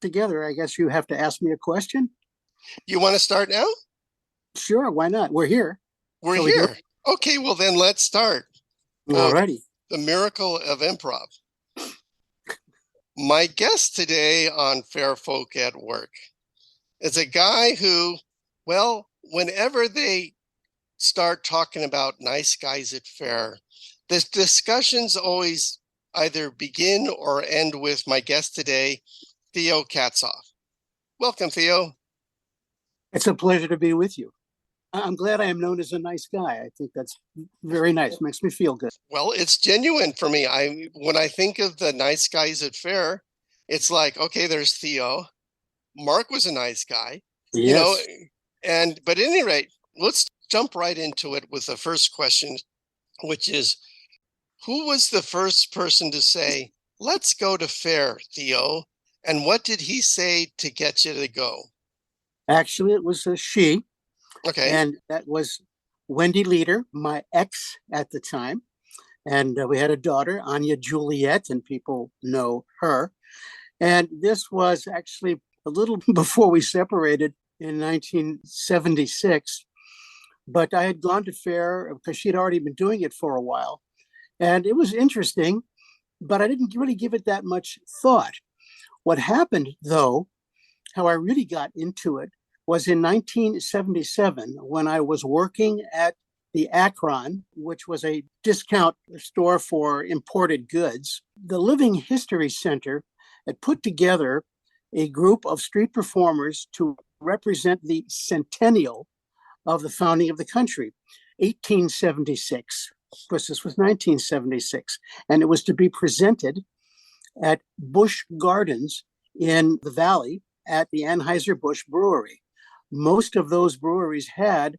together, I guess you have to ask me a question. You want to start now? Sure, why not? We're here. We're Shall we do here. Okay, well then let's start. it? Alrighty. The miracle of improv. My guest today on Fair Folk at Work is a guy who, well, whenever they start talking about nice guys at fair, the discussions always either begin or end with my guest today, Theo Katzoff. Welcome, Theo. It's a pleasure to be with you. I'm glad I am known as a nice guy. I think that's very nice. Makes me feel good. Well, it's genuine for me. When I think of the nice guys at fair, it's like, okay, there's Theo. Mark was a nice guy, Yes. but at any rate, let's jump right into it with the first question, which is, who was the first person to say, let's go to fair, Theo? And what did he say to get you to go? Actually, it was a she. Okay. And that was Wendy Leader, my ex at the time. And we had a daughter, Anya Juliet, and people know her. And this was actually a little before we separated in 1976. But I had gone to fair because she'd already been doing it for a while. And it was interesting, but I didn't really give it that much thought. What happened, though, how I really got into it, was in 1977 when I was working at the Akron, which was a discount store for imported goods. The Living History Center had put together a group of street performers to represent the centennial of the founding of the country, 1876. Of course, this was 1976, and it was to be presented at Busch Gardens in the Valley at the Anheuser-Busch Brewery. Most of those breweries had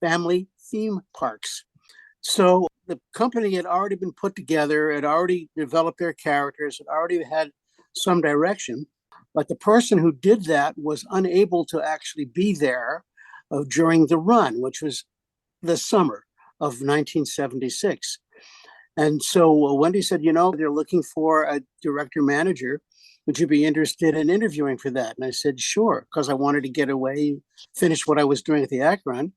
family theme parks. So the company had already been put together, had already developed their characters, had already had some direction. But the person who did that was unable to actually be there during the run, which was the summer of 1976. And so Wendy said, they're looking for a director manager. Would you be interested in interviewing for that? And I said, sure, because I wanted to get away, finish what I was doing at the Akron.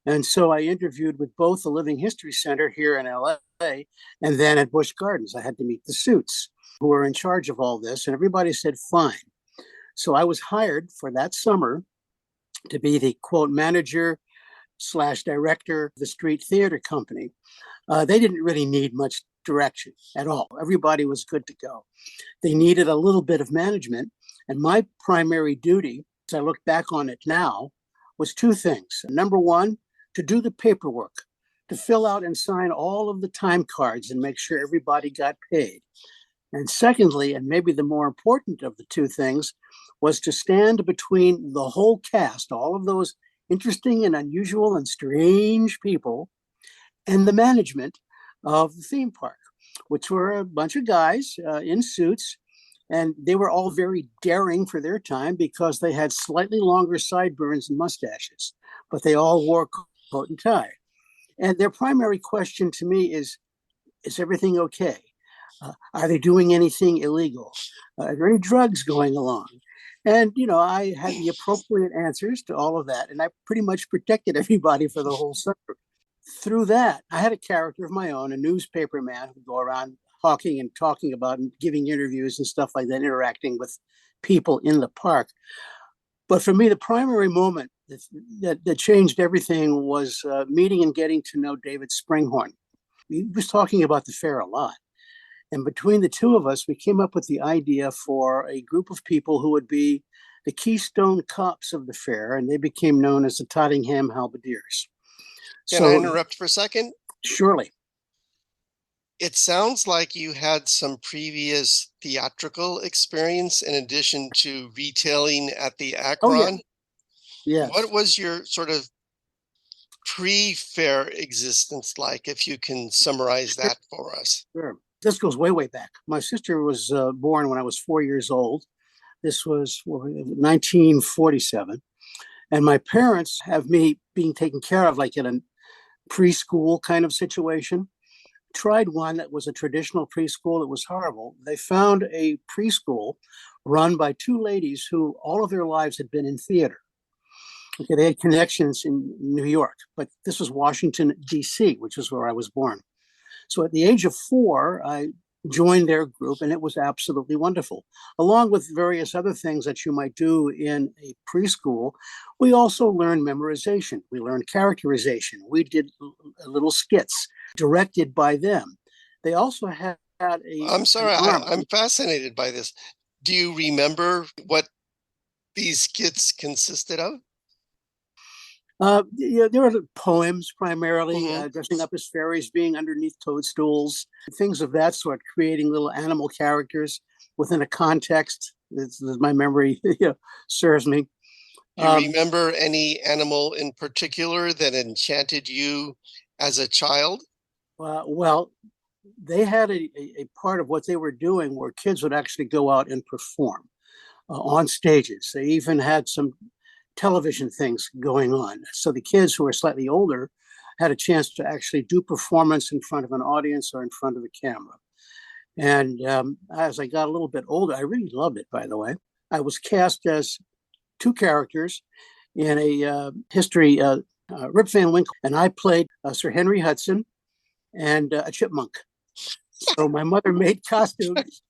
And so I interviewed with both the Living History Center here in LA and then at Busch Gardens. I had to meet the suits who were in charge of all this, and everybody said, fine. So I was hired for that summer to be the quote manager / director of the Street Theater Company. They didn't really need much direction at all. Everybody was good to go. They needed a little bit of management. And my primary duty, as I look back on it now, was two things. Number one, to do the paperwork, to fill out and sign all of the time cards and make sure everybody got paid. And secondly, and maybe the more important of the two things, was to stand between the whole cast, all of those interesting and unusual and strange people, and the management of the theme park, which were a bunch of guys in suits. And they were all very daring for their time because they had slightly longer sideburns and mustaches, but they all wore coat and tie. And their primary question to me is everything okay? Are they doing anything illegal? Are there any drugs going along? And, I had the appropriate answers to all of that. And I pretty much protected everybody for the whole summer. Through that, I had a character of my own, a newspaper man who would go around hawking and talking about and giving interviews and stuff like that, interacting with people in the park. But for me, the primary moment that changed everything was meeting and getting to know David Springhorn. He was talking about the fair a lot. And between the two of us, we came up with the idea for a group of people who would be the Keystone Cops of the fair, and they became known as the Tottenham Halbediers. Can I interrupt for a second? Surely. It sounds like you had some previous theatrical experience in addition to retailing at the Akron. Oh, yeah. What was your sort of pre-fair existence like, if you can summarize that for us? Sure. This goes way, way back. My sister was born when I was 4 years old. This was 1947. And my parents have me being taken care of like in a preschool kind of situation. tried one that was a traditional preschool. It was horrible. They found a preschool run by two ladies who all of their lives had been in theater. Okay, they had connections in New York, but this was Washington, D.C., which is where I was born. So at the age of 4, I joined their group, and it was absolutely wonderful. Along with various other things that you might do in a preschool, we also learned memorization. We learned characterization. We did little skits directed by them. They also had I'm sorry, an arm. I'm fascinated by this. Do you remember what these skits consisted of? Yeah, there were poems primarily, Mhm. dressing up as fairies, being underneath toadstools, things of that sort, creating little animal characters within a context. My memory serves me. Do you Um, remember any animal in particular that enchanted you as a child? well, they had a part of what they were doing where kids would actually go out and perform on stages. They even had some television things going on. So the kids who were slightly older had a chance to actually do performance in front of an audience or in front of the camera. And as I got a little bit older, I really loved it, by the way. I was cast as two characters in a history, Rip Van Winkle, and I played Sir Henry Hudson and a chipmunk. So my mother made costumes.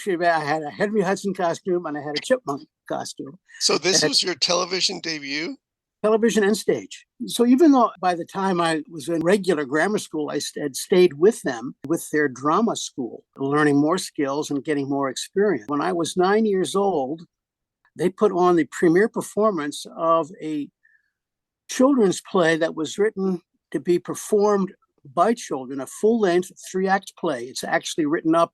I had a Henry Hudson costume and I had a chipmunk costume. So this And was your television debut? television and stage. So even though by the time I was in regular grammar school, I had stayed with them with their drama school, learning more skills and getting more experience. When I was 9 years old, they put on the premiere performance of a children's play that was written to be performed by children, a full-length 3-act play. It's actually written up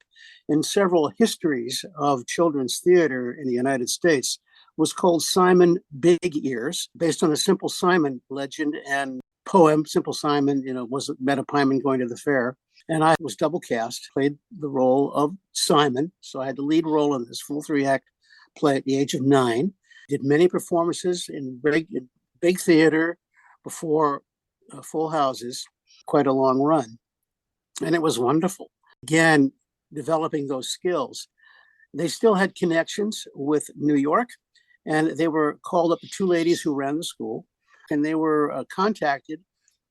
in several histories of children's theater in the United States. It was called Simon Big Ears, based on a Simple Simon legend and poem. Simple Simon, was met a pieman going to the fair. And I was double cast, played the role of Simon. So I had the lead role in this full 3-act play at the age of 9. Did many performances in big theater before full houses, quite a long run. And it was wonderful. Again, developing those skills. They still had connections with New York, and they were called up to two ladies who ran the school, and they were contacted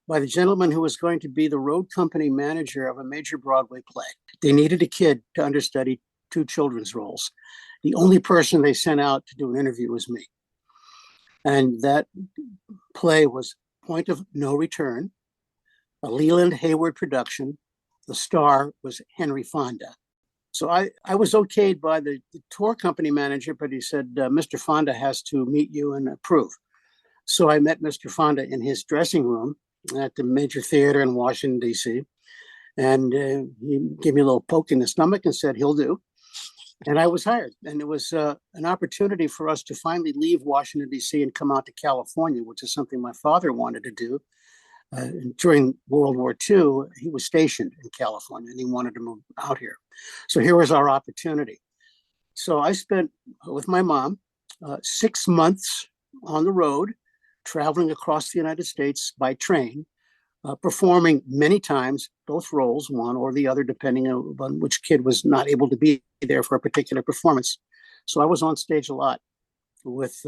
by the gentleman who was going to be the road company manager of a major Broadway play. They needed a kid to understudy 2 children's roles. The only person they sent out to do an interview was me. And that play was Point of No Return, a Leland Hayward production. The star was Henry Fonda. So I was okayed by the tour company manager, but he said, Mr. Fonda has to meet you and approve. So I met Mr. Fonda in his dressing room at the major theater in Washington, D.C. And he gave me a little poke in the stomach and said, he'll do. And I was hired. And it was an opportunity for us to finally leave Washington, D.C. and come out to California, which is something my father wanted to do. During World War II, he was stationed in California and he wanted to move out here. So here was our opportunity. So I spent with my mom 6 months on the road, traveling across the United States by train, performing many times, both roles, one or the other, depending on which kid was not able to be there for a particular performance. So I was on stage a lot with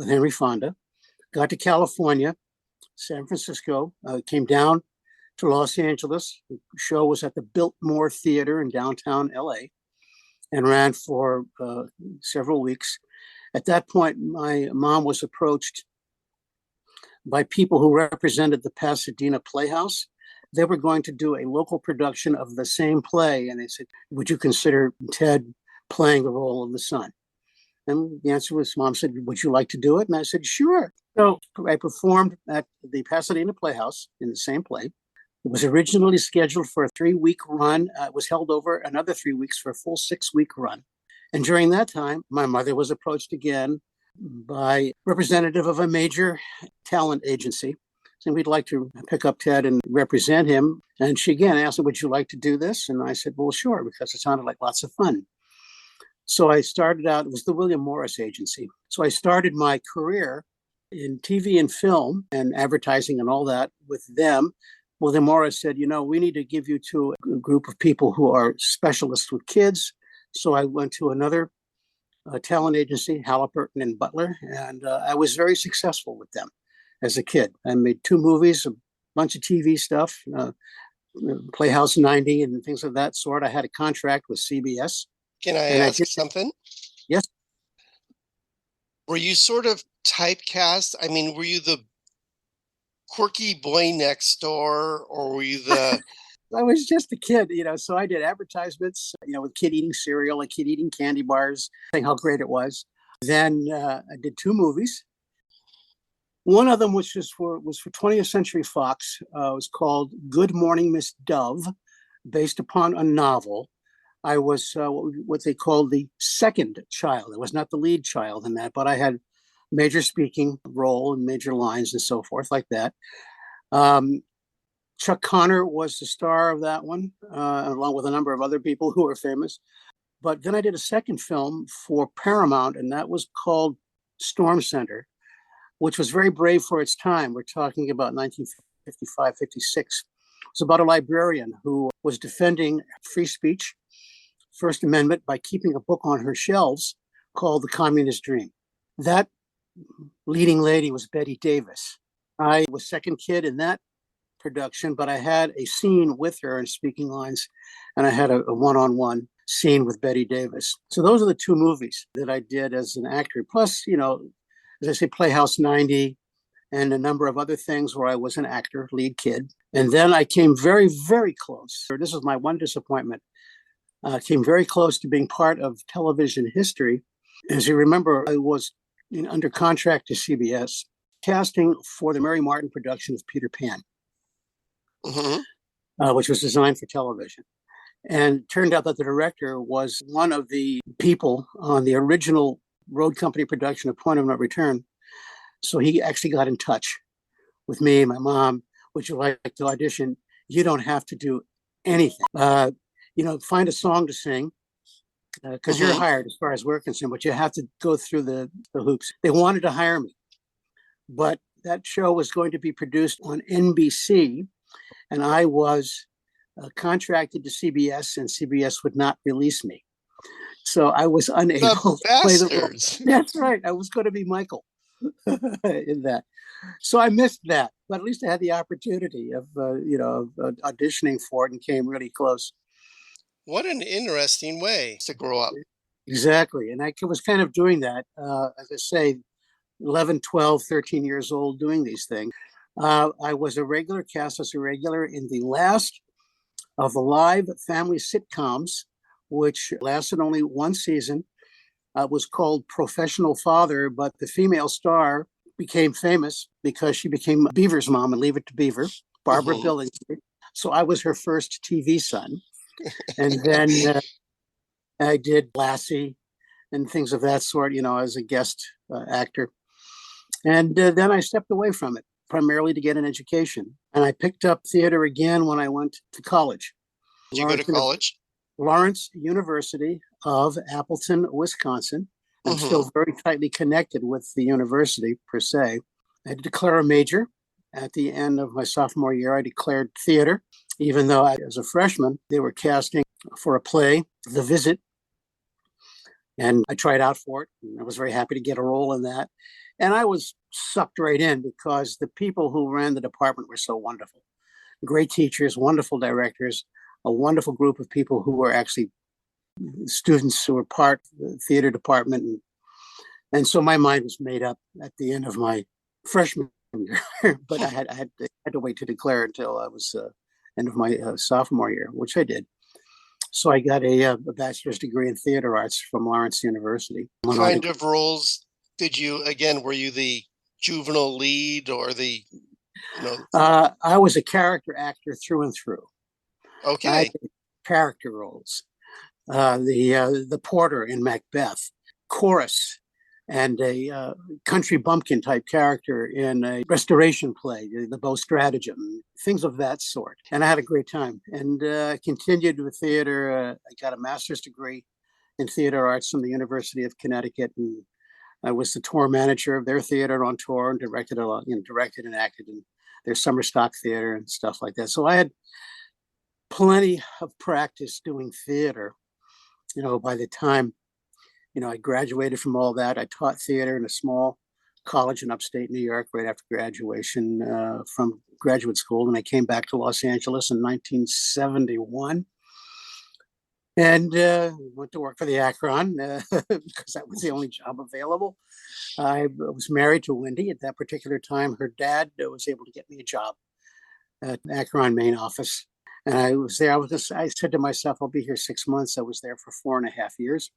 Henry Fonda. Got to California, San Francisco, came down to Los Angeles. The show was at the Biltmore Theater in downtown LA and ran for several weeks. At that point, my mom was approached by people who represented the Pasadena Playhouse. They were going to do a local production of the same play. And they said, would you consider Ted playing the role of the son? And the answer was, Mom said, would you like to do it? And I said, sure. So I performed at the Pasadena Playhouse in the same play. It was originally scheduled for a 3-week run. It was held over another 3 weeks for a full 6-week run. And during that time, my mother was approached again by representative of a major talent agency. And we'd like to pick up Ted and represent him. And she again asked, would you like to do this? And I said, well, sure, because it sounded like lots of fun. So I started out, it was the William Morris Agency. So I started my career in TV and film and advertising and all that with them. Well, then Morris said, we need to give you to a group of people who are specialists with kids. So I went to another talent agency, Halliburton and Butler, and I was very successful with them as a kid. I made 2 movies, a bunch of TV stuff, Playhouse 90 and things of that sort. I had a contract with CBS. Can I And ask something? Yes. Were you sort of typecast? I mean, were you the quirky boy next door, or were you the I was just a kid, so I did advertisements, with kid eating cereal, a kid eating candy bars, saying how great it was. Then I did 2 movies. One of them, which was for 20th Century Fox, was called Good Morning, Miss Dove, based upon a novel. I was what they called the second child. I was not the lead child in that, but I had major speaking role and major lines and so forth like that. Chuck Connor was the star of that one, along with a number of other people who were famous. But then I did a second film for Paramount, and that was called Storm Center, which was very brave for its time. We're talking about 1955, 56. It was about a librarian who was defending free speech, First Amendment, by keeping a book on her shelves called The Communist Dream. That leading lady was Bette Davis. I was second kid in that production, but I had a scene with her and speaking lines, and I had a one-on-one scene with Bette Davis. So those are the 2 movies that I did as an actor. Plus, as I say, Playhouse 90 and a number of other things where I was an actor, lead kid. And then I came very, very close. This was my one disappointment. Came very close to being part of television history. As you remember, I was under contract to CBS, casting for the Mary Martin production of Peter Pan. Which was designed for television. And it turned out that the director was one of the people on the original road company production of Point of No Return. So he actually got in touch with me and my mom. Would you like to audition? You don't have to do anything. Find a song to sing, because you're hired as far as we're concerned, but you have to go through the hoops. They wanted to hire me, but that show was going to be produced on NBC, and I was contracted to CBS, and CBS would not release me. So I was unable to play the role. That's right. I was going to be Michael in that. So I missed that, but at least I had the opportunity of auditioning for it and came really close. What an interesting way to grow up. Exactly. And I was kind of doing that, as I say, 11, 12, 13 years old doing these things. I was a regular cast as a regular in the last of the live family sitcoms, which lasted only 1 season. Was called Professional Father, but the female star became famous because she became Beaver's mom and Leave It to Beaver, Barbara Billingsley. So I was her first TV son. And then I did Lassie and things of that sort, as a guest actor. And then I stepped away from it, primarily to get an education. And I picked up theater again when I went to college. Did you go to college? Lawrence University of Appleton, Wisconsin. I'm still very tightly connected with the university per se. I had to declare a major. At the end of my sophomore year, I declared theater, even though as a freshman, they were casting for a play, The Visit. And I tried out for it. And I was very happy to get a role in that. And I was sucked right in because the people who ran the department were so wonderful. Great teachers, wonderful directors, a wonderful group of people who were actually students who were part of the theater department. And so my mind was made up at the end of my freshman year, but I had to wait to declare until I was end of my sophomore year, which I did. So I got a bachelor's degree in theater arts from Lawrence University. What kind of roles did you, again, were you the juvenile lead or the, I was a character actor through and through. Okay. Character roles. The porter in Macbeth, chorus, and a country bumpkin type character in a restoration play, the Beau Stratagem, things of that sort. And I had a great time and continued with theater. I got a master's degree in theater arts from the University of Connecticut, and I was the tour manager of their theater on tour and directed a lot, directed and acted in their summer stock theater and stuff like that. So I had plenty of practice doing theater. By the time, I graduated from all that, I taught theater in a small college in upstate New York right after graduation from graduate school. And I came back to Los Angeles in 1971 and went to work for the Akron because that was the only job available. I was married to Wendy at that particular time. Her dad was able to get me a job at Akron main office. And I was there. I said to myself, I'll be here 6 months. I was there for 4.5 years.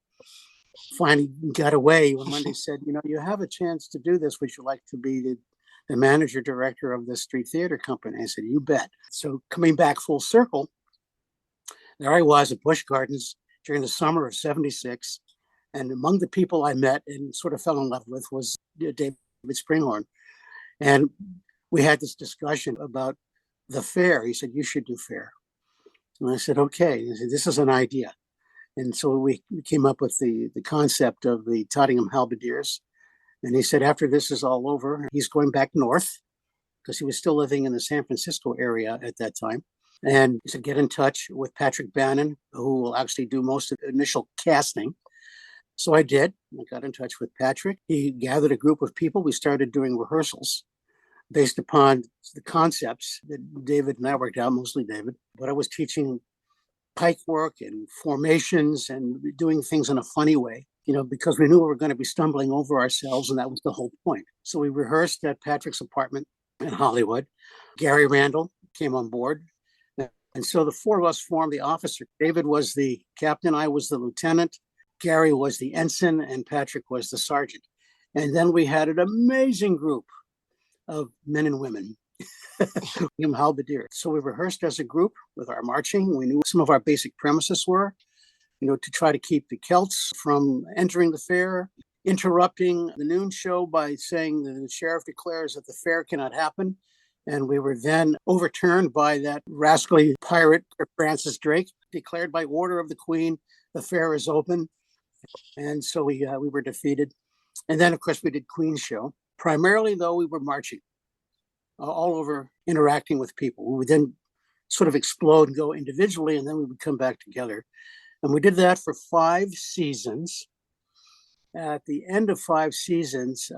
Finally got away when Wendy said, you have a chance to do this. Would you like to be the manager director of the street theater company? I said, you bet. So coming back full circle, there I was at Busch Gardens during the summer of 76. And among the people I met and sort of fell in love with was David Springhorn. And we had this discussion about the fair. He said, you should do fair. And I said, okay. He said, this is an idea. And so we came up with the concept of the Tottenham Halbediers. And he said, after this is all over, he's going back north because he was still living in the San Francisco area at that time. And he said, get in touch with Patrick Bannon, who will actually do most of the initial casting. So I did. I got in touch with Patrick. He gathered a group of people. We started doing rehearsals based upon the concepts that David and I worked out, mostly David. But I was teaching pike work and formations and doing things in a funny way, because we knew we were going to be stumbling over ourselves, and that was the whole point. So we rehearsed at Patrick's apartment in Hollywood. Gary Randall came on board. And so the four of us formed the officer. David was the captain, I was the lieutenant, Gary was the ensign, and Patrick was the sergeant. And then we had an amazing group of men and women. Halbediers. So we rehearsed as a group with our marching. We knew what some of our basic premises were, to try to keep the Celts from entering the fair, interrupting the noon show by saying that the sheriff declares that the fair cannot happen. And we were then overturned by that rascally pirate, Francis Drake, declared by order of the Queen, the fair is open. And so we were defeated. And then, of course, we did Queen's show. Primarily, though, we were marching all over, interacting with people. We would then sort of explode and go individually, and then we would come back together. And we did that for 5 seasons. At the end of 5 seasons,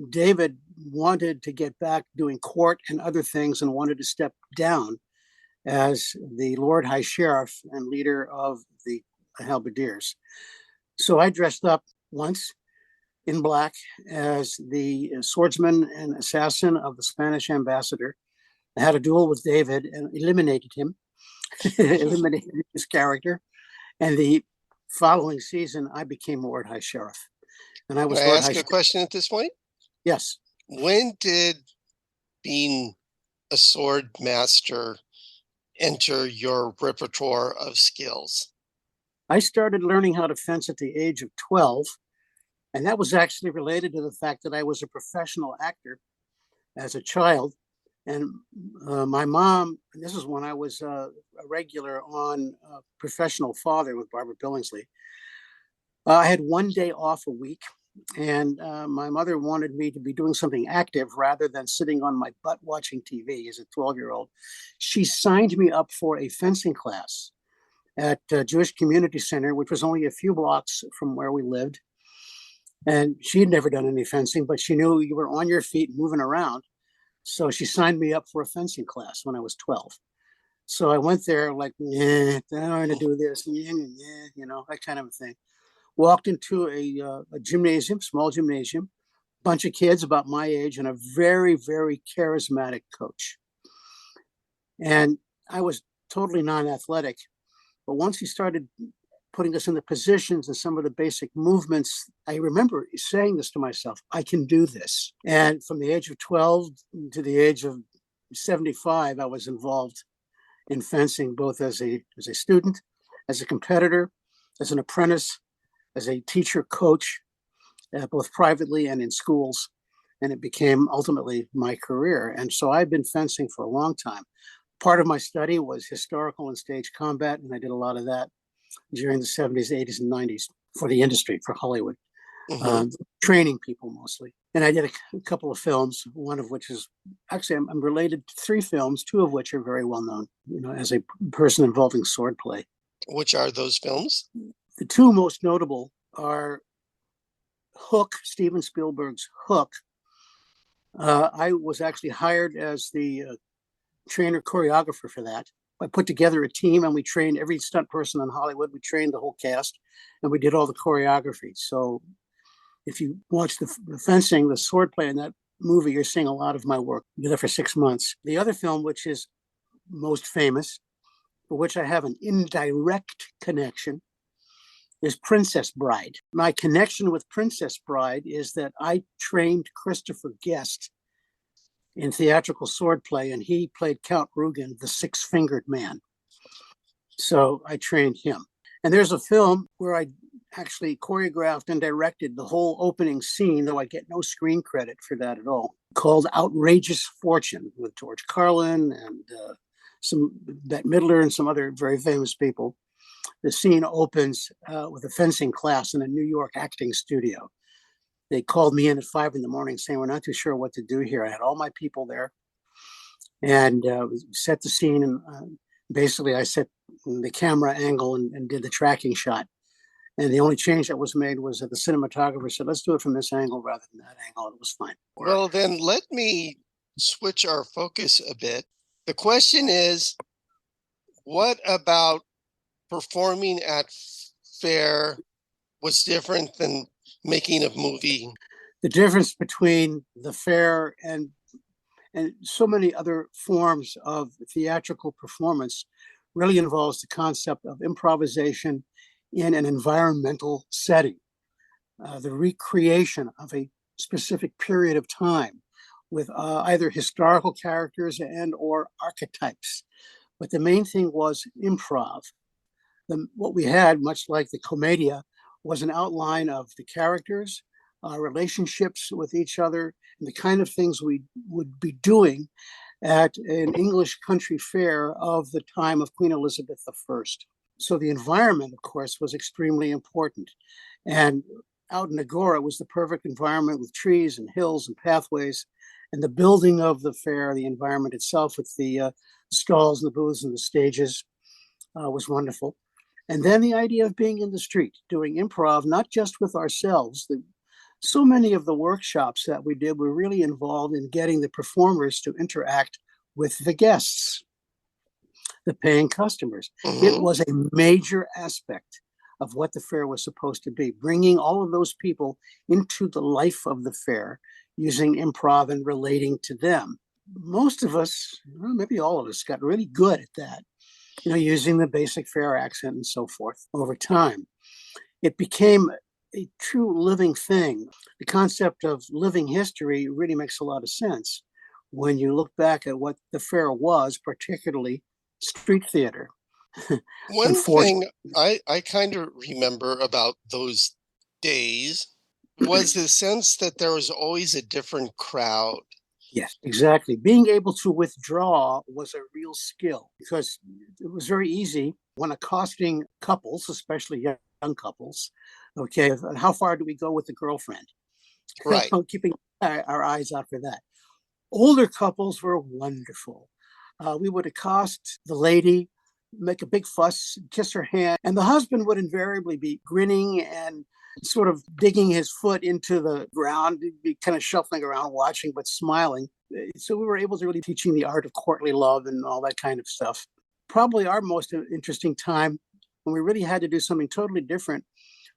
David wanted to get back doing court and other things and wanted to step down as the Lord High Sheriff and leader of the Halbediers. So I dressed up once in black as the swordsman and assassin of the Spanish ambassador. I had a duel with David and eliminated him, eliminated his character. And the following season, I became Lord High Sheriff. And I was Can I Lord ask High a question at this point? Yes. When did being a sword master enter your repertoire of skills? I started learning how to fence at the age of 12. And that was actually related to the fact that I was a professional actor as a child. And my mom, this is when I was a regular on Professional Father with Barbara Billingsley. I had 1 day off a week, and my mother wanted me to be doing something active rather than sitting on my butt watching TV as a 12-year-old. She signed me up for a fencing class at Jewish Community Center, which was only a few blocks from where we lived. And she had never done any fencing, but she knew you were on your feet moving around. So she signed me up for a fencing class when I was 12. So I went there like, I don't want to do this, that kind of a thing. Walked into a gymnasium, small gymnasium, bunch of kids about my age and a very, very charismatic coach. And I was totally non-athletic. But once he started putting us in the positions and some of the basic movements, I remember saying this to myself, I can do this. And from the age of 12 to the age of 75, I was involved in fencing, both as a student, as a competitor, as an apprentice, as a teacher coach, both privately and in schools. And it became ultimately my career. And so I've been fencing for a long time. Part of my study was historical and stage combat, and I did a lot of that during the 70s, 80s, and 90s for the industry, for Hollywood. Hmm. training people mostly. And I did a couple of films, one of which is actually, I'm related to three films, two of which are very well known, as a person involving swordplay. Which are those films? The two most notable are Hook, Steven Spielberg's Hook. I was actually hired as the trainer choreographer for that. I put together a team and we trained every stunt person in Hollywood. We trained the whole cast and we did all the choreography. So if you watch the fencing, the swordplay in that movie, you're seeing a lot of my work. I did that for 6 months. The other film, which is most famous, for which I have an indirect connection, is Princess Bride. My connection with Princess Bride is that I trained Christopher Guest in theatrical swordplay, and he played Count Rugen, the six-fingered man. So I trained him. And there's a film where I actually choreographed and directed the whole opening scene, though I get no screen credit for that at all, called Outrageous Fortune, with George Carlin and some Bette Midler and some other very famous people. The scene opens with a fencing class in a New York acting studio. They called me in at 5 a.m. saying, we're not too sure what to do here. I had all my people there and set the scene. And basically, I set the camera angle and did the tracking shot. And the only change that was made was that the cinematographer said, let's do it from this angle rather than that angle. It was fine. Well, then let me switch our focus a bit. The question is, what about performing at fair was different than making a movie? The difference between the fair and so many other forms of theatrical performance really involves the concept of improvisation in an environmental setting, the recreation of a specific period of time with either historical characters and or archetypes. But the main thing was improv. What we had, much like the commedia, was an outline of the characters, relationships with each other, and the kind of things we would be doing at an English country fair of the time of Queen Elizabeth I. So the environment, of course, was extremely important. And out in Agora was the perfect environment with trees and hills and pathways. And the building of the fair, the environment itself with the stalls and the booths and the stages was wonderful. And then the idea of being in the street, doing improv, not just with ourselves. So many of the workshops that we did were really involved in getting the performers to interact with the guests, the paying customers. It was a major aspect of what the fair was supposed to be, bringing all of those people into the life of the fair, using improv and relating to them. Most of us, well, maybe all of us, got really good at that, using the basic fair accent and so forth over time. It became a true living thing. The concept of living history really makes a lot of sense when you look back at what the fair was, particularly street theater. One thing I kind of remember about those days was the sense that there was always a different crowd. Yes, exactly. Being able to withdraw was a real skill because it was very easy when accosting couples, especially young couples. Okay, how far do we go with the girlfriend? Right. Keeping our eyes out for that. Older couples were wonderful. We would accost the lady, make a big fuss, kiss her hand, and the husband would invariably be grinning and sort of digging his foot into the ground. He'd be kind of shuffling around, watching, but smiling. So we were able to really teaching the art of courtly love and all that kind of stuff. Probably our most interesting time when we really had to do something totally different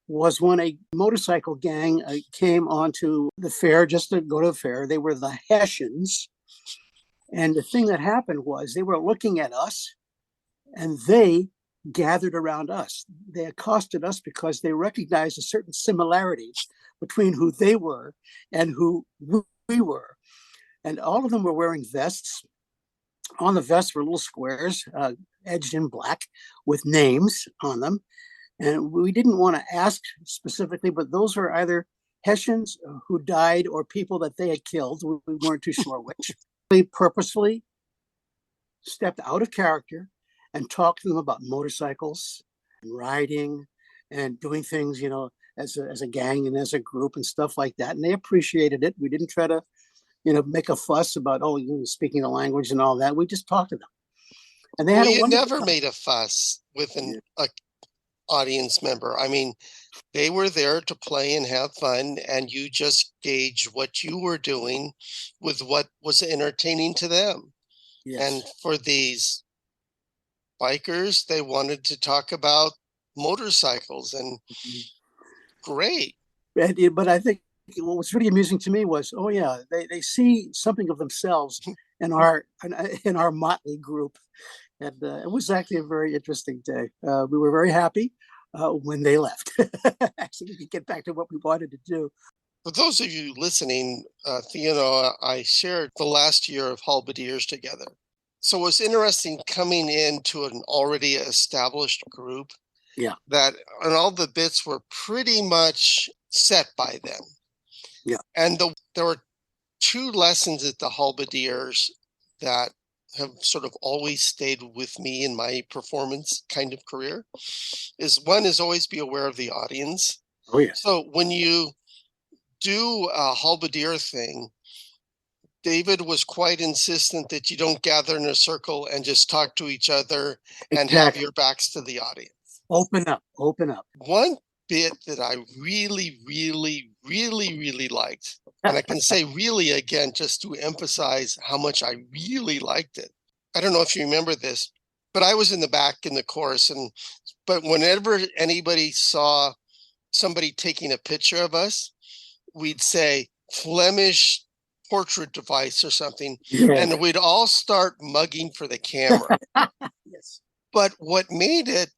was when a motorcycle gang came onto the fair just to go to the fair. They were the Hessians. And the thing that happened was they were looking at us and they gathered around us. They accosted us because they recognized a certain similarity between who they were and who we were. And all of them were wearing vests. On the vests were little squares edged in black with names on them. And we didn't want to ask specifically, but those were either Hessians who died or people that they had killed. We weren't too sure which. We purposefully stepped out of character and talked to them about motorcycles and riding and doing things, as a gang and as a group and stuff like that. And they appreciated it. We didn't try to, make a fuss about, oh, speaking the language and all that. We just talked to them. And they Well, had a you wonderful never time. made a fuss with Yeah. a audience member. I mean, they were there to play and have fun, and you just gauge what you were doing with what was entertaining to them. And Yes. for these bikers, they wanted to talk about motorcycles, and great. But I think what was really amusing to me was, oh yeah, they see something of themselves in our motley group, and it was actually a very interesting day. We were very happy when they left. Actually, we could get back to what we wanted to do. For those of you listening, Theo, I shared the last year of Halbediers together. So it was interesting coming into an already established group Yeah, that, and all the bits were pretty much set by them. yeah, And there were two lessons at the Halbediers that have sort of always stayed with me in my performance kind of career. Is one is always be aware of the audience. oh yes, So when you do a Halbedier thing, David was quite insistent that you don't gather in a circle and just talk to each other and have exactly. your backs to the audience. Open up, open up. One bit that I really, really, really, really liked, and I can say really again just to emphasize how much I really liked it. I don't know if you remember this, but I was in the back in the chorus, but whenever anybody saw somebody taking a picture of us, we'd say Flemish portrait device or something, Yeah. and we'd all start mugging for the camera. Yes. But what made it,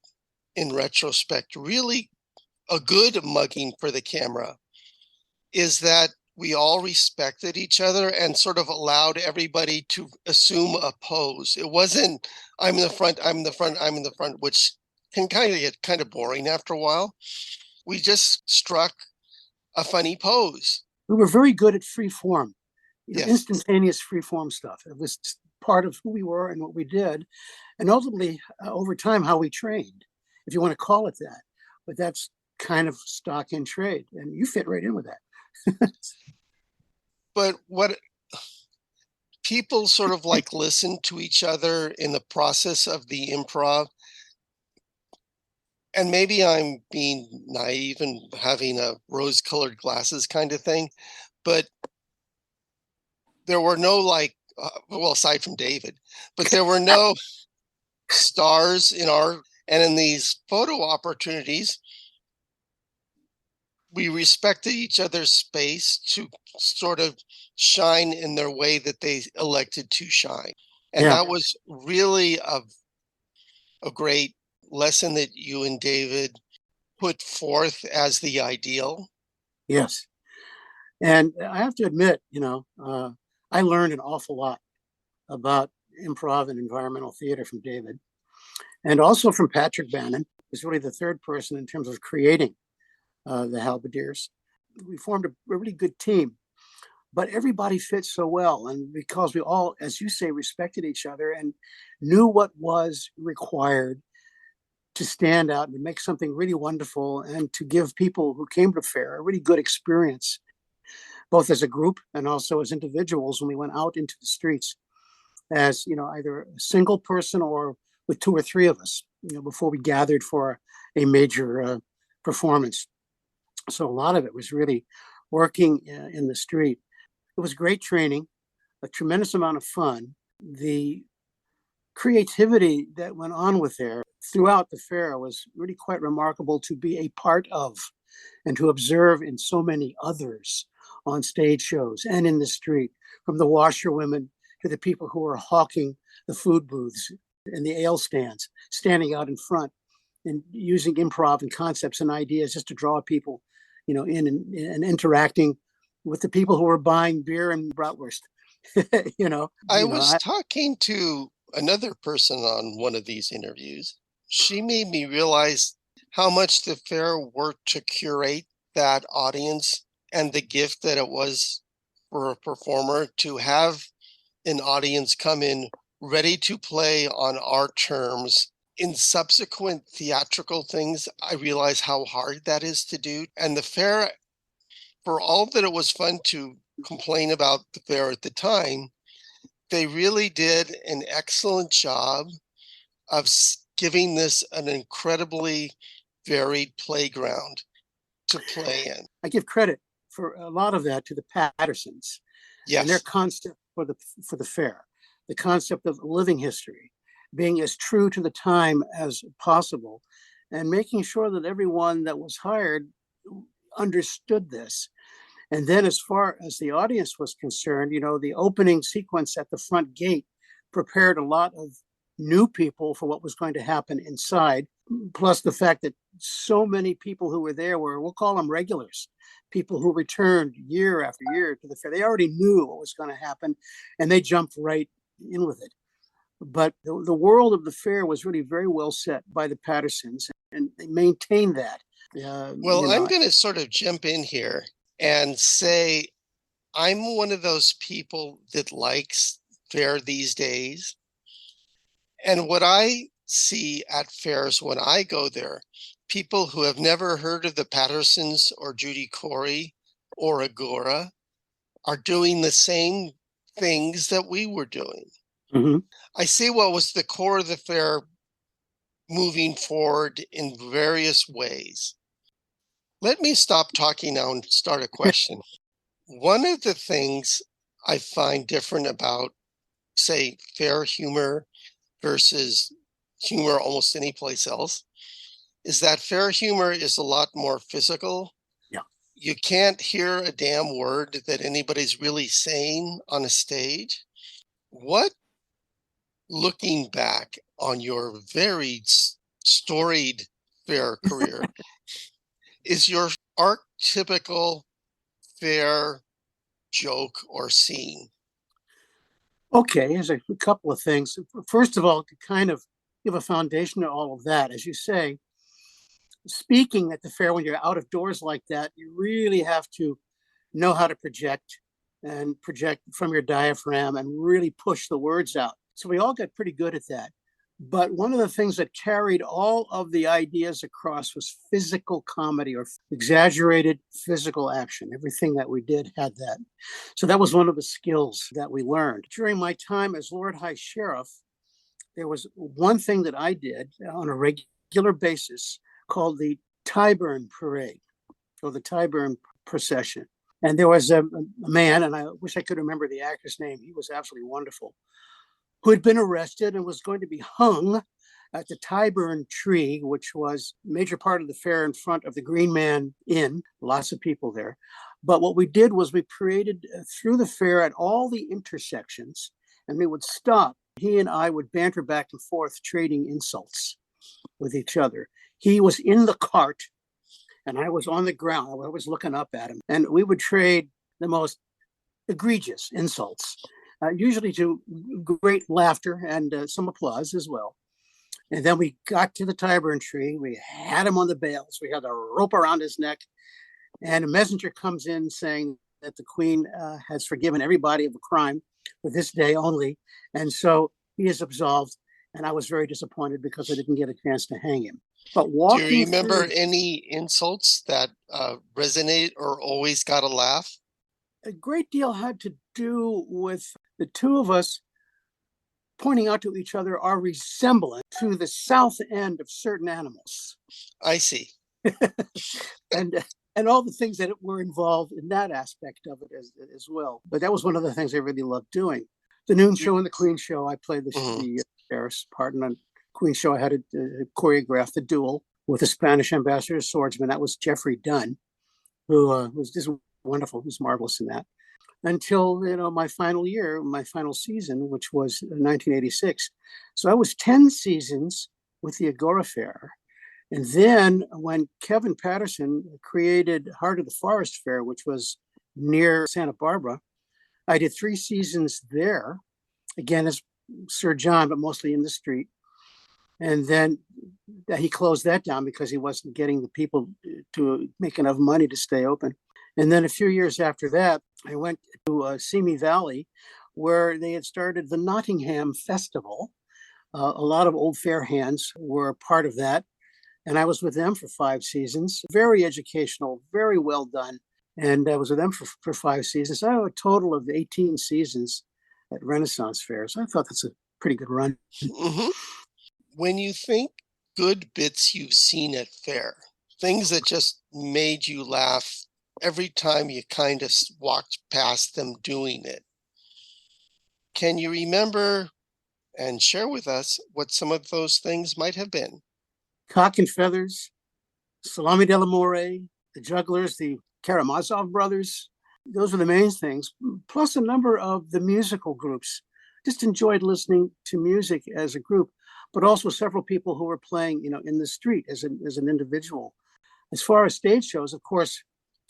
in retrospect, really a good mugging for the camera is that we all respected each other and sort of allowed everybody to assume a pose. It wasn't, I'm in the front, I'm in the front, I'm in the front, which can kind of get kind of boring after a while. We just struck a funny pose. We were very good at free form, Yes. instantaneous free form stuff. It was part of who we were and what we did, and ultimately, over time, how we trained, if you want to call it that. But that's kind of stock in trade, and you fit right in with that. But what people sort of like listen to each other in the process of the improv. And maybe I'm being naive and having a rose colored glasses kind of thing, but there were no well, aside from David, but there were no stars and in these photo opportunities, we respected each other's space to sort of shine in their way that they elected to shine. And Yeah. that was really a great lesson that you and David put forth as the ideal. Yes. And I have to admit, I learned an awful lot about improv and environmental theater from David, and also from Patrick Bannon, who's really the third person in terms of creating the Halbediers. We formed a really good team, but everybody fit so well. And because we all, as you say, respected each other and knew what was required to stand out and to make something really wonderful and to give people who came to fair a really good experience, both as a group and also as individuals when we went out into the streets as, either a single person or with two or three of us, before we gathered for a major performance. So a lot of it was really working in the street. It was great training, a tremendous amount of fun. The creativity that went on with there throughout the fair was really quite remarkable to be a part of and to observe in so many others on stage shows and in the street, from the washerwomen to the people who were hawking the food booths and the ale stands, standing out in front and using improv and concepts and ideas just to draw people, in and interacting with the people who were buying beer and bratwurst. I was talking to another person on one of these interviews. She made me realize how much the fair worked to curate that audience and the gift that it was for a performer to have an audience come in ready to play on our terms in subsequent theatrical things, I realize how hard that is to do. And the fair, for all that it was fun to complain about the fair at the time, they really did an excellent job of giving this an incredibly varied playground to play in. I give credit for a lot of that to the Pattersons and their Yes. concept for the fair, the concept of living history, being as true to the time as possible, and making sure that everyone that was hired understood this. And then, as far as the audience was concerned, the opening sequence at the front gate prepared a lot of new people for what was going to happen inside. Plus, the fact that so many people who were there were, we'll call them regulars, people who returned year after year to the fair. They already knew what was going to happen, and they jumped right in with it. But the world of the fair was really very well set by the Pattersons, and they maintained that. Well, I'm going to sort of jump in here and say I'm one of those people that likes fair these days. And what I see at fairs when I go there, people who have never heard of the Pattersons or Judy Corey or Agora are doing the same things that we were doing. Mm-hmm. I see what was the core of the fair moving forward in various ways. Let me stop talking now and start a question. One of the things I find different about, say, fair humor versus humor almost any place else is that fair humor is a lot more physical. Yeah. You can't hear a damn word that anybody's really saying on a stage. What, looking back on your very storied fair career, is your archetypical fair joke or scene? Okay, here's a couple of things. First of all, to kind of give a foundation to all of that, as you say, speaking at the fair when you're out of doors like that, you really have to know how to project and project from your diaphragm and really push the words out. So we all got pretty good at that. But one of the things that carried all of the ideas across was physical comedy or exaggerated physical action. Everything that we did had that. So that was one of the skills that we learned. During my time as Lord High Sheriff, there was one thing that I did on a regular basis called the Tyburn Parade or the Tyburn Procession. And there was a man, and I wish I could remember the actor's name. He was absolutely wonderful, who had been arrested and was going to be hung at the Tyburn tree, which was a major part of the fair in front of the Green Man Inn, lots of people there. But what we did was we paraded through the fair at all the intersections, and we would stop. He and I would banter back and forth, trading insults with each other. He was in the cart, and I was on the ground. I was looking up at him, and we would trade the most egregious insults, usually to great laughter and some applause as well. And then we got to the Tyburn tree. We had him on the bales. We had a rope around his neck. And a messenger comes in saying that the Queen has forgiven everybody of a crime for this day only. And so he is absolved. And I was very disappointed because I didn't get a chance to hang him. But walking Do you remember through, any insults that resonate or always got a laugh? a great deal had to do with the two of us pointing out to each other our resemblance to the south end of certain animals. I see. and all the things that were involved in that aspect of it as well. But that was one of the things I really loved doing. The Noon Show and the Queen Show, I played the sheriff's part, and on Queen Show, I had to choreograph the duel with the Spanish ambassador swordsman. That was Jeffrey Dunn, who was just wonderful. He was marvelous in that. Until my final year, my final season, which was 1986. So I was 10 seasons with the Agora Fair. And then when Kevin Patterson created Heart of the Forest Fair, which was near Santa Barbara, I did 3 seasons there, again as Sir John, but mostly in the street. And then he closed that down because he wasn't getting the people to make enough money to stay open. And then a few years after that, I went to Simi Valley, where they had started the Nottingham Festival, A lot of old fair hands were part of that. And I was with them for 5 seasons. Very educational, very well done. And I was with them for 5 seasons. I have a total of 18 seasons at Renaissance fairs. I thought that's a pretty good run. Mhm. When you think good bits you've seen at fair, things that just made you laugh every time you kind of walked past them doing it, can you remember and share with us what some of those things might have been? Cock and Feathers, Salami della More, the Jugglers, the Karamazov brothers. Those were the main things, plus a number of the musical groups. Just enjoyed listening to music as a group, but also several people who were playing, in the street as an individual. As far as stage shows, of course,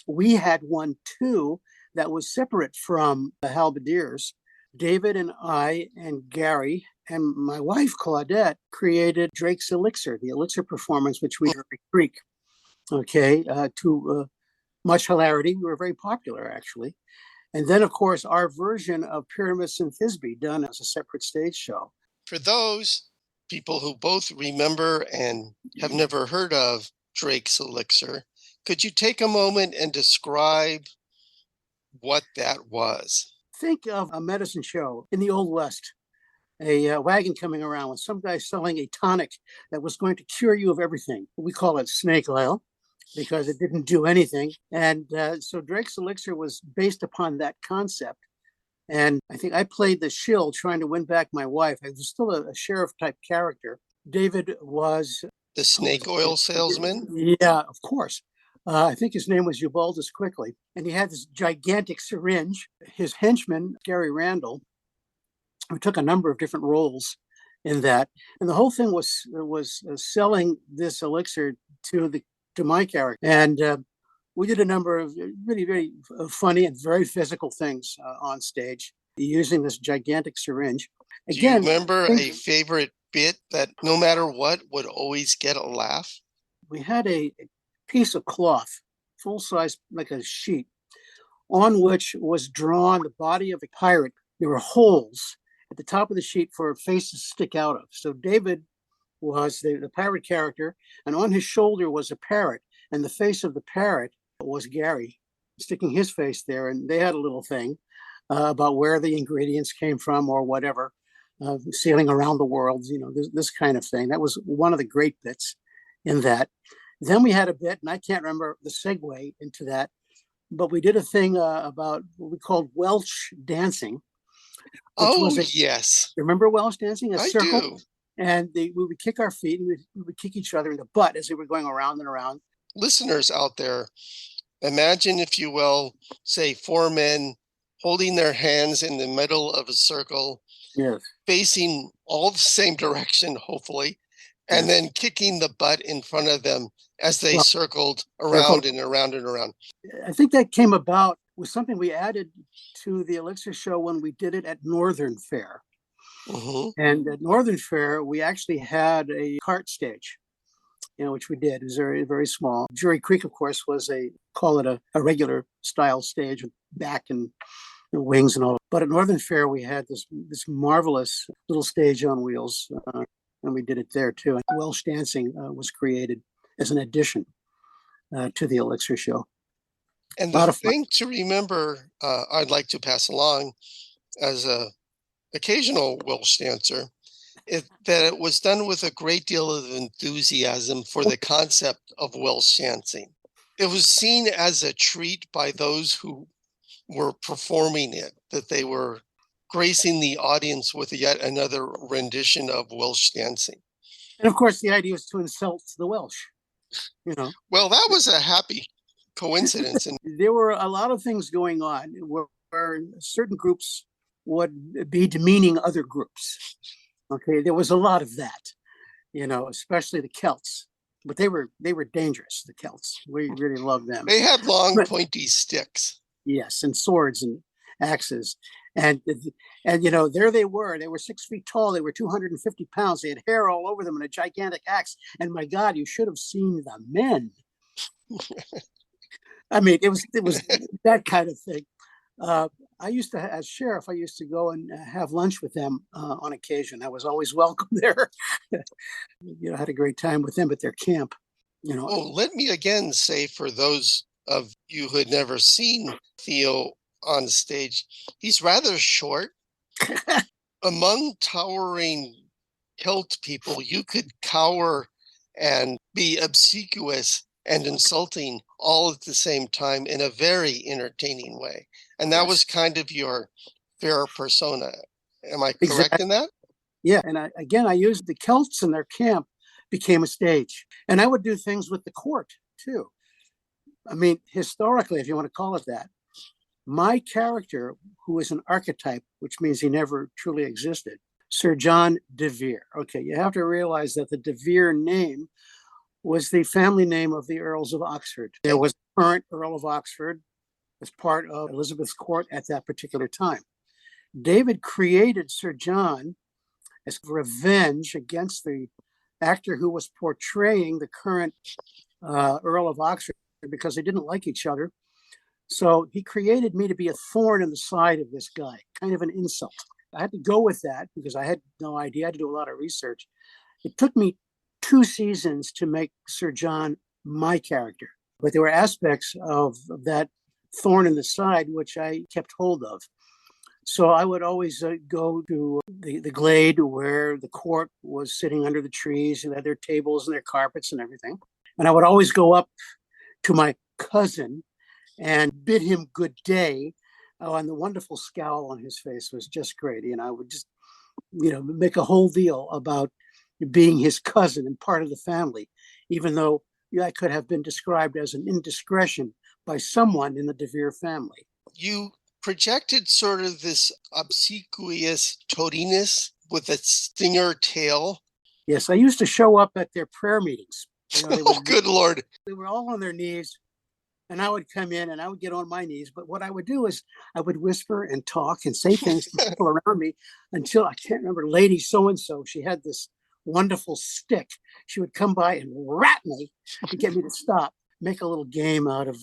we had one too that was separate from the Halbediers. David and I and Gary and my wife Claudette created Drake's Elixir, the Elixir performance, which we did at Creek. Okay, to much hilarity. We were very popular, actually. And then, of course, our version of Pyramus and Thisbe done as a separate stage show. For those people who both remember and have never heard of Drake's Elixir, could you take a moment and describe what that was? Think of a medicine show in the Old West, a wagon coming around with some guy selling a tonic that was going to cure you of everything. We call it snake oil because it didn't do anything. And so Drake's Elixir was based upon that concept. And I think I played the shill trying to win back my wife. I was still a sheriff type character. David was The snake oil salesman? Yeah, of course. I think his name was Ubaldus Quickly. And he had this gigantic syringe. His henchman, Gary Randall, who took a number of different roles in that. And the whole thing was selling this elixir to my character. And we did a number of really, very funny and very physical things on stage using this gigantic syringe. Do you Again, remember a favorite bit that no matter what would always get a laugh? we had a piece of cloth, full size, like a sheet, on which was drawn the body of a pirate. There were holes at the top of the sheet for faces to stick out of. So David was the pirate character, and on his shoulder was a parrot, and the face of the parrot was Gary, sticking his face there. And they had a little thing about where the ingredients came from or whatever, sailing around the world, this kind of thing. That was one of the great bits in that. Then we had a bit, and I can't remember the segue into that, but we did a thing about what we called Welsh dancing. Oh, yes. Remember Welsh dancing? A I circle. do. And we would kick our feet and we would kick each other in the butt as we were going around and around. Listeners out there, imagine, if you will, say 4 men holding their hands in the middle of a circle, Yes. facing all the same direction, hopefully, and then kicking the butt in front of them as they circled around and around and around. I think that came about with something we added to the Elixir show when we did it at Northern Fair. Mm-hmm. And at Northern Fair, we actually had a cart stage, which we did. It was very, very small. Jury Creek, of course, was call it a regular style stage with back and wings and all. But at Northern Fair, we had this marvelous little stage on wheels, and we did it there too. And Welsh dancing was created as an addition to the Elixir show. And the thing to remember, I'd like to pass along as a occasional Welsh dancer, is that it was done with a great deal of enthusiasm for the concept of Welsh dancing. It was seen as a treat by those who were performing it, that they were gracing the audience with yet another rendition of Welsh dancing. And of course, the idea was to insult the Welsh, Well, that was a happy coincidence. And there were a lot of things going on where certain groups would be demeaning other groups. Okay, there was a lot of that, especially the Celts. But they were dangerous, the Celts. We really loved them. They had long, pointy sticks. Yes, and swords and axes. And there they were. They were 6 feet tall. They were 250 pounds. They had hair all over them and a gigantic axe. And my God, you should have seen the men. I mean, it was that kind of thing. I used to, as sheriff, I used to go and have lunch with them on occasion. I was always welcome there. Had a great time with them at their camp. Well, let me again say for those of you who had never seen Theo on stage, he's rather short. Among towering Celt people, you could cower and be obsequious and insulting all at the same time in a very entertaining way. And that was kind of your fair persona. Am I correct in that? Yeah. And I used the Celts in their camp became a stage. And I would do things with the court too. I mean, historically, if you want to call it that, my character, who is an archetype, which means he never truly existed, Sir John de Vere. Okay, you have to realize that the de Vere name was the family name of the Earls of Oxford. There was a current Earl of Oxford as part of Elizabeth's court at that particular time. David created Sir John as revenge against the actor who was portraying the current Earl of Oxford because they didn't like each other. So he created me to be a thorn in the side of this guy, kind of an insult. I had to go with that because I had no idea. I had to do a lot of research. It took me 2 seasons to make Sir John my character, but there were aspects of that thorn in the side which I kept hold of. So I would always go to the glade where the court was sitting under the trees and had their tables and their carpets and everything. And I would always go up to my cousin and bid him good day. Oh, and the wonderful scowl on his face was just great. I would just, make a whole deal about being his cousin and part of the family, even though I could have been described as an indiscretion by someone in the de Vere family. You projected sort of this obsequious toadiness with a stinger tail. Yes, I used to show up at their prayer meetings. Good Lord. They were all on their knees, and I would come in and I would get on my knees. But what I would do is I would whisper and talk and say things to people around me until I can't remember, Lady so-and-so, she had this wonderful stick. She would come by and rat me to get me to stop, make a little game out of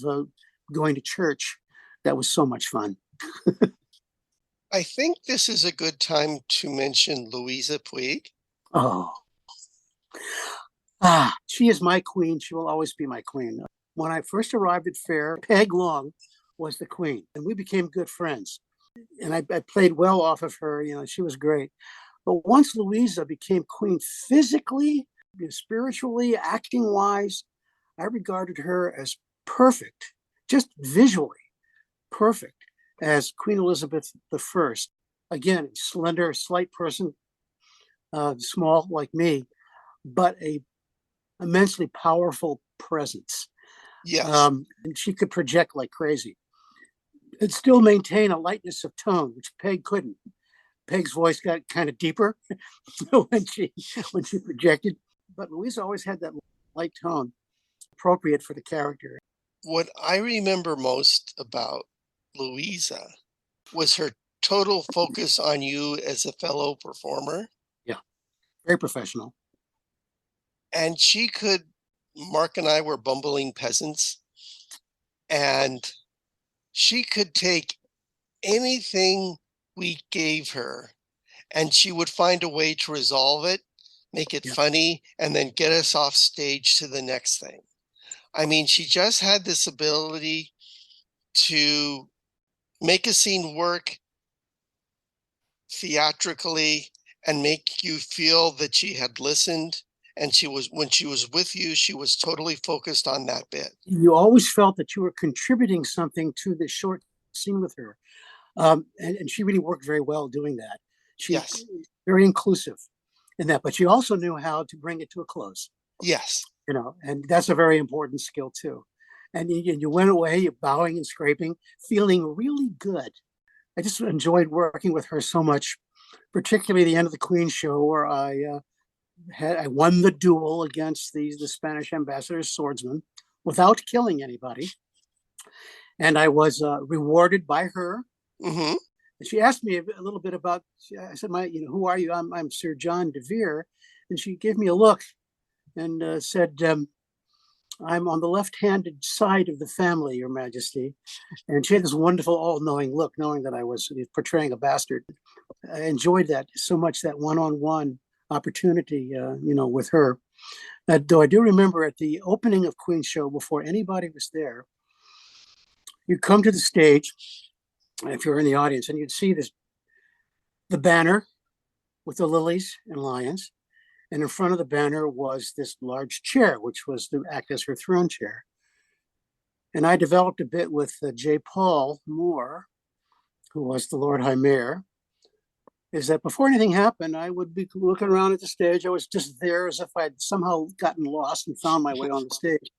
going to church. That was so much fun. I think this is a good time to mention Louisa Puig. Oh, she is my queen. She will always be my queen. When I first arrived at Fair, Peg Long was the queen, and we became good friends. And I played well off of her. She was great. But once Louisa became queen physically, spiritually, acting wise, I regarded her as perfect, just visually perfect, as Queen Elizabeth I. Again, slender, slight person, small like me, but a immensely powerful presence. Yes. And she could project like crazy and still maintain a lightness of tone, which Peg couldn't. Peg's voice got kind of deeper when she projected, but Louisa always had that light tone appropriate for the character. What I remember most about Louisa was her total focus on you as a fellow performer. Yeah, very professional. And Mark and I were bumbling peasants, and she could take anything we gave her and she would find a way to resolve it, make it funny, and then get us off stage to the next thing. I mean, she just had this ability to make a scene work theatrically and make you feel that she had listened. And when she was with you, she was totally focused on that bit. You always felt that you were contributing something to the short scene with her. And she really worked very well doing that. She's very inclusive in that, but she also knew how to bring it to a close. Yes. And that's a very important skill too. And you went away bowing and scraping, feeling really good. I just enjoyed working with her so much, particularly the end of the Queen show where I won the duel against the Spanish ambassador's swordsman without killing anybody. And I was rewarded by her. Mm-hmm. And she asked me a little bit about, I said, who are you? I'm Sir John de Vere. And she gave me a look and said, I'm on the left-handed side of the family, Your Majesty. And she had this wonderful all-knowing look, knowing that I was portraying a bastard. I enjoyed that so much, that one-on-one opportunity, with her. Though I do remember at the opening of Queen's Show, before anybody was there, you'd come to the stage, if you're in the audience, and you'd see the banner with the lilies and lions. And in front of the banner was this large chair, which was to act as her throne chair. And I developed a bit with J. Paul Moore, who was the Lord High Mayor, is that before anything happened, I would be looking around at the stage. I was just there as if I'd somehow gotten lost and found my way on the stage.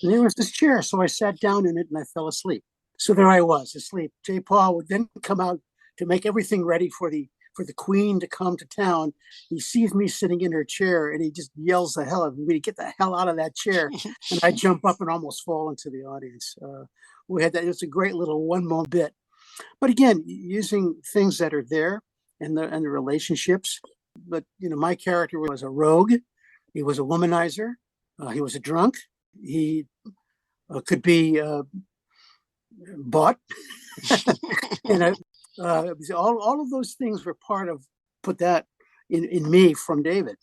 And there was this chair, so I sat down in it and I fell asleep. So there I was, asleep. J. Paul would then come out to make everything ready for the Queen to come to town. He sees me sitting in her chair and he just yells the hell out of me to get the hell out of that chair. And I jump up and almost fall into the audience. We had that. It was a great little one-moment bit. But again, using things that are there and the relationships. But my character was a rogue. He was a womanizer. He was a drunk. He could be bought. And all of those things were part of, put that in me from David,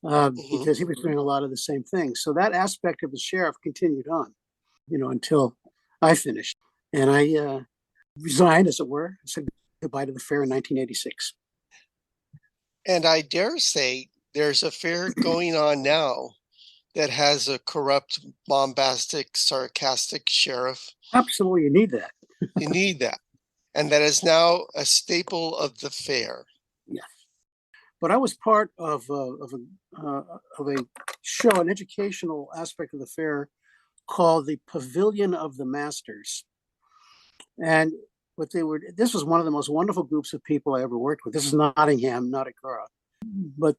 because he was doing a lot of the same things. So that aspect of the sheriff continued on, until I finished. And I resigned, as it were, said goodbye to the fair in 1986. And I dare say there's a fair going on now that has a corrupt, bombastic, sarcastic sheriff. Absolutely, you need that. You need that. And that is now a staple of the fair. Yeah. But I was part of a show, an educational aspect of the fair called the Pavilion of the Masters. And this was one of the most wonderful groups of people I ever worked with. This is Nottingham, not Accra. But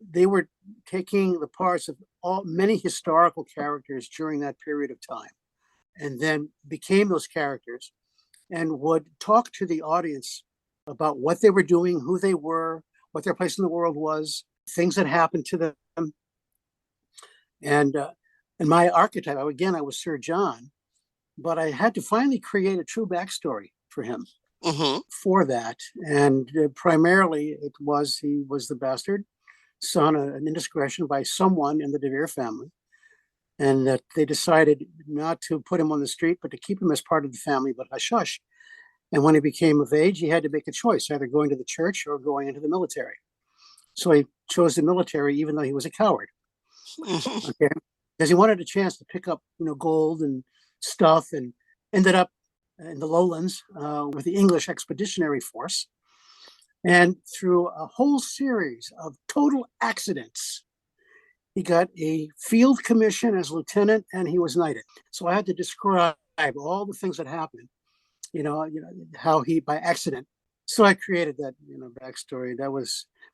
they were taking the parts of many historical characters during that period of time, and then became those characters and would talk to the audience about what they were doing, who they were, what their place in the world was, things that happened to them. And my archetype, again, I was Sir John, but I had to finally create a true backstory for him for that. And primarily he was the bastard son, an indiscretion by someone in the De Vere family. And that they decided not to put him on the street, but to keep him as part of the family, but hush hush. And when he became of age, he had to make a choice, either going to the church or going into the military. So he chose the military, even though he was a coward. Okay, because he wanted a chance to pick up, gold and stuff, and ended up in the lowlands with the English Expeditionary Force. And through a whole series of total accidents, he got a field commission as lieutenant, and he was knighted. So I had to describe all the things that happened, how he, by accident. So I created that, backstory.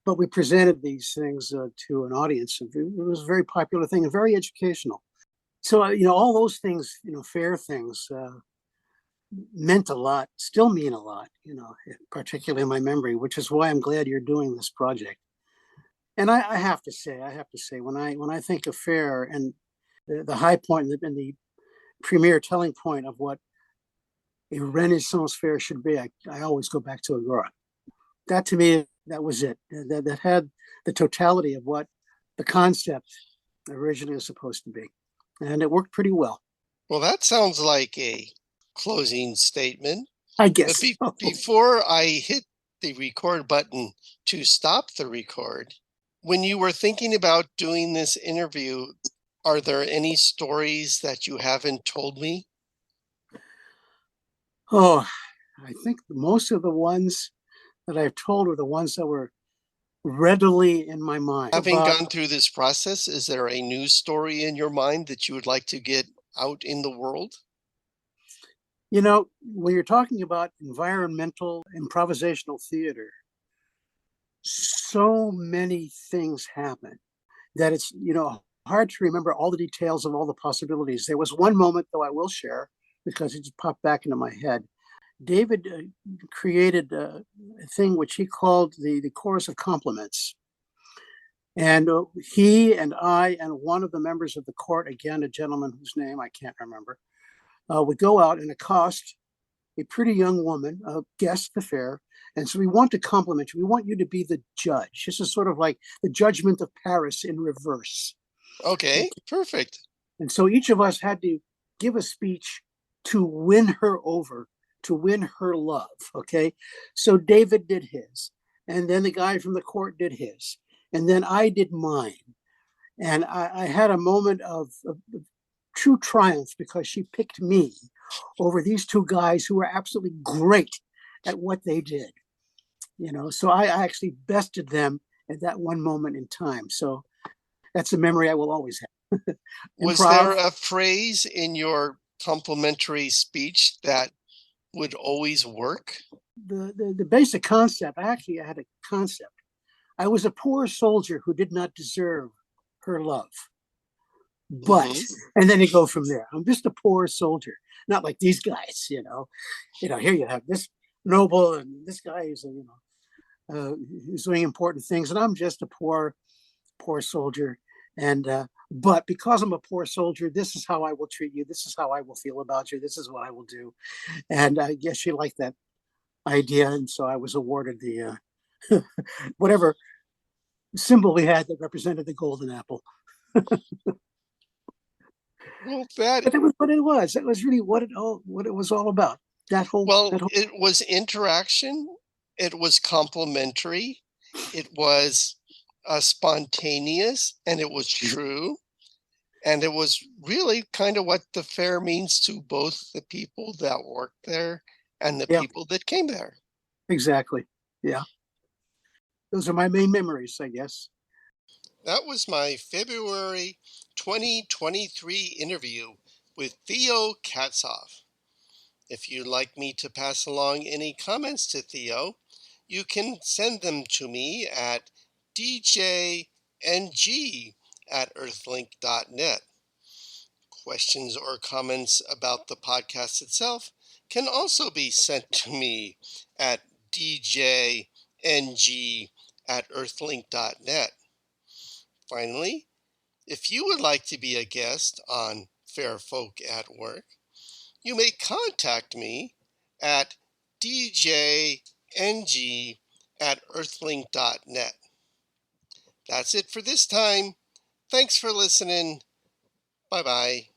But we presented these things to an audience. It was a very popular thing and very educational. So, all those things, fair things, meant a lot, still mean a lot, particularly in my memory, which is why I'm glad you're doing this project. And I have to say, when I think of fair and the high point and the premier telling point of what a Renaissance fair should be, I always go back to Agora. That, to me, that was it. That had the totality of what the concept originally was supposed to be. And it worked pretty well. Well, that sounds like a closing statement. I guess. But before I hit the record button to stop the record, when you were thinking about doing this interview, are there any stories that you haven't told me? Oh, I think most of the ones that I've told are the ones that were readily in my mind. Having gone through this process, is there a news story in your mind that you would like to get out in the world? When you're talking about environmental improvisational theater, so many things happen that it's, hard to remember all the details of all the possibilities. There was one moment, though, I will share because it just popped back into my head. David created a thing which he called the chorus of compliments. And he and I and one of the members of the court, again, a gentleman whose name I can't remember, would go out and accost a pretty young woman, a guest at the fair. And so we want to compliment you. We want you to be the judge. This is sort of like the judgment of Paris in reverse. Okay, perfect. And so each of us had to give a speech to win her over, to win her love. Okay. So David did his. And then the guy from the court did his. And then I did mine. And I had a moment of true triumph because she picked me over these two guys who were absolutely great at what they did. So I actually bested them at that one moment in time. So that's a memory I will always have. Was there Improv. a phrase in your complimentary speech that would always work? The basic concept, actually, I had a concept. I was a poor soldier who did not deserve her love. But, Mm-hmm. and then you go from there. I'm just a poor soldier, not like these guys, here you have this noble and this guy is, he's doing important things. And I'm just a poor soldier. And, but because I'm a poor soldier, this is how I will treat you. This is how I will feel about you. This is what I will do. And I guess she liked that idea. And so I was awarded the, whatever symbol we had that represented the golden apple. Well, But that was what it was. That was really what it was all about. That whole it was interaction. It was complimentary. It was spontaneous, and it was true. And it was really kind of what the fair means to both the people that worked there and the yeah, people that came there. exactly. Yeah. Those are my main memories, I guess. That was my February 2023 interview with Theo Katzoff. If you'd like me to pass along any comments to Theo, you can send them to me at djng@earthlink.net. Questions or comments about the podcast itself can also be sent to me at djng@earthlink.net. Finally, if you would like to be a guest on Fair Folk at Work, you may contact me at djng@earthlink.net. That's it for this time. Thanks for listening. Bye-bye.